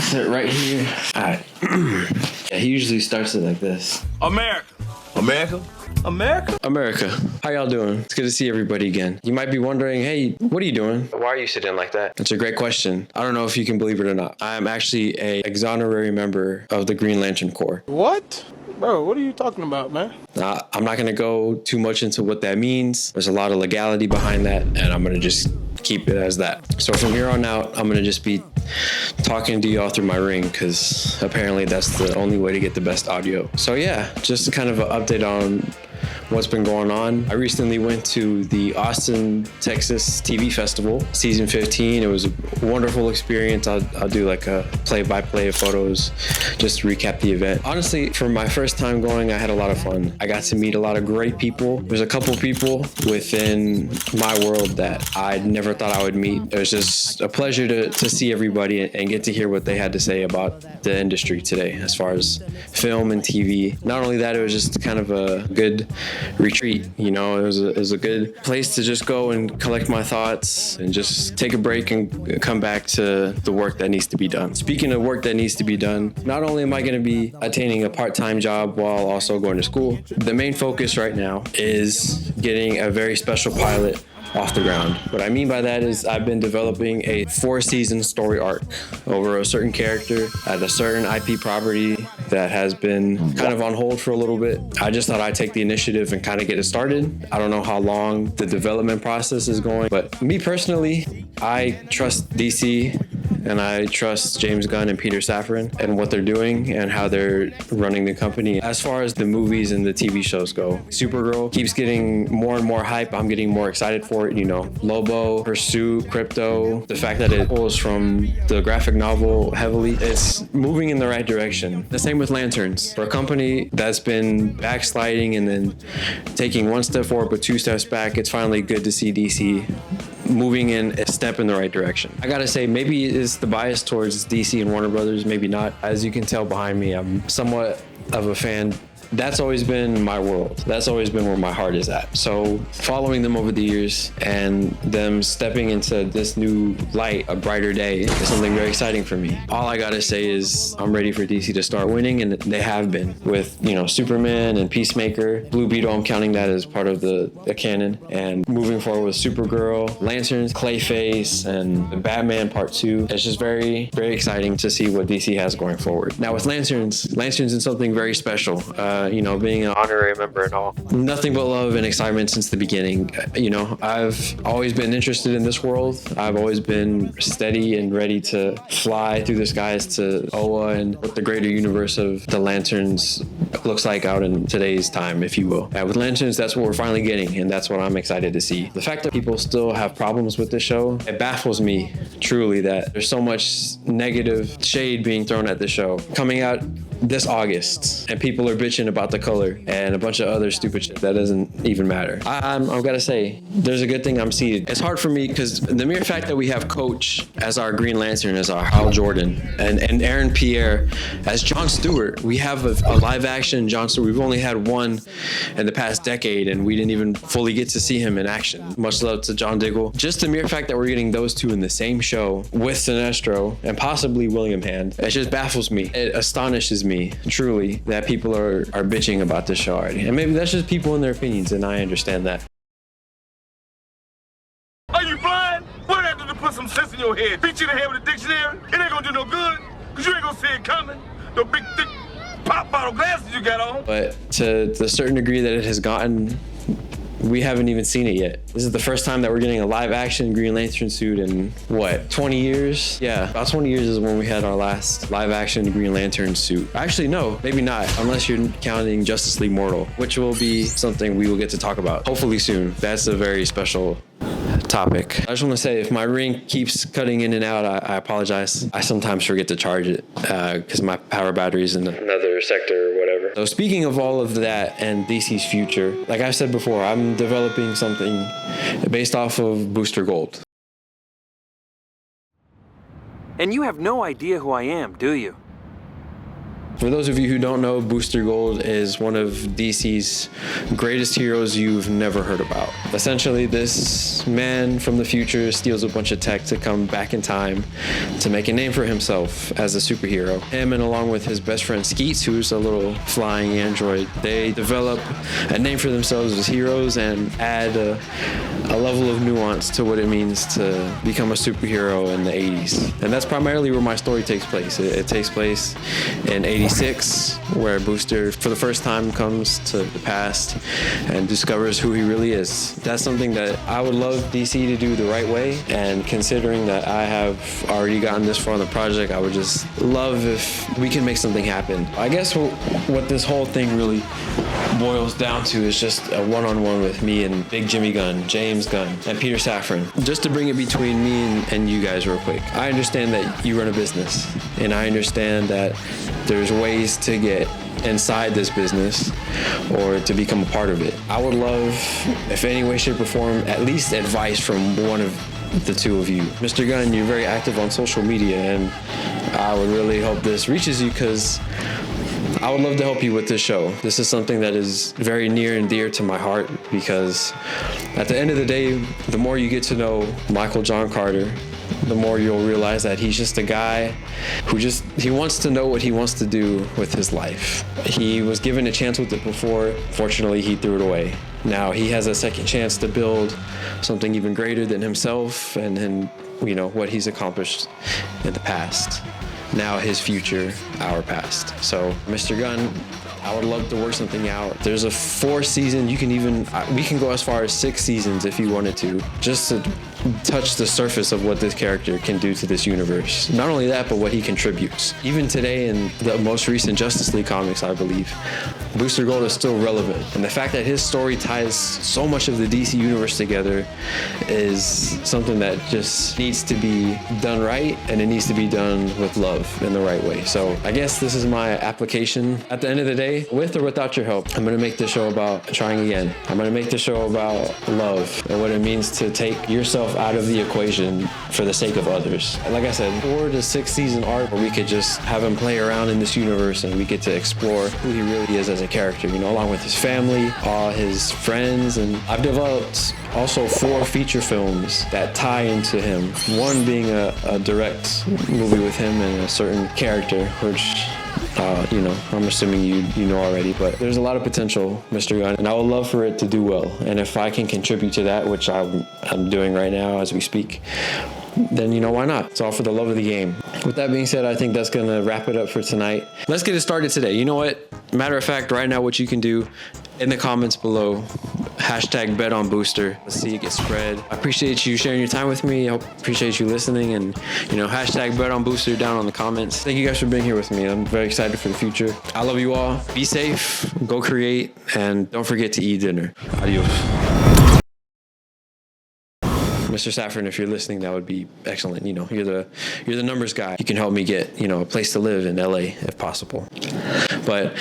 Sit right here. All right. Yeah, he usually starts it like this. America. America? America? America. How y'all doing? It's good to see everybody again. You might be wondering, hey, what are you doing? Why are you sitting like that? That's a great question. I don't know if you can believe it or not. I'm actually a exonerary member of the Green Lantern Corps. What? Bro, what are you talking about, man? I'm not going to go too much into what that means. There's a lot of legality behind that, and I'm going to just keep it as that. So from here on out, I'm going to just be talking to y'all through my ring because apparently that's the only way to get the best audio. So yeah, just kind of an update on what's been going on. I recently went to the Austin, Texas TV Festival, season 15. It was a wonderful experience. I'll do like a play-by-play of photos just to recap the event. Honestly, for my first time going, I had a lot of fun. I got to meet a lot of great people. There's a couple people within my world that I never thought I would meet. It was just a pleasure to see everybody and get to hear what they had to say about the industry today as far as film and TV. Not only that, it was just kind of a good retreat. You know, it was a good place to just go and collect my thoughts and just take a break and come back to the work that needs to be done. Speaking of work that needs to be done, not only am I going to be attaining a part-time job while also going to school, the main focus right now is getting a very special pilot off the ground. What I mean by that is I've been developing a 4-season story arc over a certain character at a certain IP property that has been kind of on hold for a little bit. I just thought I'd take the initiative and kind of get it started. I don't know how long the development process is going, but me personally, I trust DC and I trust James Gunn and Peter Safran and what they're doing and how they're running the company. As far as the movies and the TV shows go, Supergirl keeps getting more and more hype. I'm getting more excited for it. You know, Lobo, Pursuit, Crypto, the fact that it pulls from the graphic novel heavily, it's moving in the right direction. The same with Lanterns. For a company that's been backsliding and then taking one step forward but 2 steps back, it's finally good to see DC moving in a step in the right direction. I gotta say, maybe it's the bias towards DC and Warner Brothers, maybe not. As you can tell behind me, I'm somewhat of a fan. That's always been my world. That's always been where my heart is at. So following them over the years and them stepping into this new light, a brighter day, is something very exciting for me. All I gotta say is I'm ready for DC to start winning, and they have been with, you know, Superman and Peacemaker. Blue Beetle, I'm counting that as part of the canon. And moving forward with Supergirl, Lanterns, Clayface, and the Batman Part 2. It's just very, very exciting to see what DC has going forward. Now with Lanterns is something very special. You know, being an honorary member and all. Nothing but love and excitement since the beginning. You know, I've always been interested in this world. I've always been steady and ready to fly through the skies to Oa and what the greater universe of the Lanterns looks like out in today's time, if you will. With Lanterns, that's what we're finally getting, and that's what I'm excited to see. The fact that people still have problems with this show, it baffles me truly that there's so much negative shade being thrown at the show. Coming out this August, and people are bitching about the color and a bunch of other stupid shit that doesn't even matter. I've gotta say, there's a good thing I'm seated. It's hard for me because the mere fact that we have Coach as our Green Lantern, as our Hal Jordan, and Aaron Pierre as Jon Stewart. We have a live action Jon Stewart. We've only had one in the past decade, and we didn't even fully get to see him in action. Much love to John Diggle. Just the mere fact that we're getting those two in the same show with Sinestro and possibly William Hand, it just baffles me. It astonishes me truly that people are bitching about this show already. And maybe that's just people and their opinions, and I understand that. Are you blind? What happened to put some sense in your head? Beat you in the head with a dictionary? It ain't gonna do no good, because you ain't gonna see it coming. The big, thick pop bottle glasses you got on. But to the certain degree that it has gotten, we haven't even seen it yet. This is the first time that we're getting a live action Green Lantern suit in, what, 20 years? Yeah, about 20 years is when we had our last live action Green Lantern suit. Actually, no, maybe not, unless you're counting Justice League Mortal, which will be something we will get to talk about, hopefully soon. That's a very special topic. I just want to say, if my ring keeps cutting in and out, I apologize. I sometimes forget to charge it because my power battery is in another sector or whatever. So speaking of all of that and DC's future, like I said before, I'm developing something based off of Booster Gold. And you have no idea who I am, do you? For those of you who don't know, Booster Gold is one of DC's greatest heroes you've never heard about. Essentially, this man from the future steals a bunch of tech to come back in time to make a name for himself as a superhero. Him, and along with his best friend Skeets, who's a little flying android, they develop a name for themselves as heroes and add a level of nuance to what it means to become a superhero in the 80s. And that's primarily where my story takes place. It takes place in 86, where Booster for the first time comes to the past and discovers who he really is. That's something that I would love DC to do the right way, and considering that I have already gotten this far in the project, I would just love if we can make something happen. I guess what this whole thing really boils down to is just a one-on-one with me and Big Jimmy Gunn, James Gunn, and Peter Safran. Just to bring it between me and you guys real quick. I understand that you run a business, and I understand that there's ways to get inside this business or to become a part of it. I would love, if any way, shape, or form, at least advice from one of the two of you. Mr. Gunn, you're very active on social media, and I would really hope this reaches you, because I would love to help you with this show. This is something that is very near and dear to my heart, because at the end of the day, the more you get to know Michael John Carter, the more you'll realize that he's just a guy who he wants to know what he wants to do with his life. He was given a chance with it before. Fortunately, he threw it away. Now he has a second chance to build something even greater than himself and what he's accomplished in the past. Now his future, our past. So, Mr. Gunn, I would love to work something out. There's a 4th season. We can go as far as 6 seasons if you wanted to, just to touch the surface of what this character can do to this universe. Not only that, but what he contributes. Even today, in the most recent Justice League comics, I believe, Booster Gold is still relevant. And the fact that his story ties so much of the DC universe together is something that just needs to be done right, and it needs to be done with love in the right way. So I guess this is my application. At the end of the day, with or without your help, I'm going to make this show about trying again. I'm going to make this show about love and what it means to take yourself out of the equation for the sake of others. And like I said, 4 to 6 season arc where we could just have him play around in this universe, and we get to explore who he really is as a character, along with his family, all his friends. And I've developed also 4 feature films that tie into him. One being a direct movie with him and a certain character, which I'm assuming you know already, but there's a lot of potential, Mr. Gunn, and I would love for it to do well. And if I can contribute to that, which I'm doing right now as we speak, then why not? It's all for the love of the game. With that being said, I think that's going to wrap it up for tonight. Let's get it started today. You know what? Matter of fact, right now, what you can do in the comments below, #BetOnBooster. Let's see it get spread. I appreciate you sharing your time with me. I appreciate you listening, and #BetOnBooster down on the comments. Thank you guys for being here with me. I'm very excited for the future. I love you all. Be safe, go create, and don't forget to eat dinner. Adios. Mr. Safran, if you're listening, that would be excellent. You're the numbers guy. You can help me get, a place to live in LA if possible. But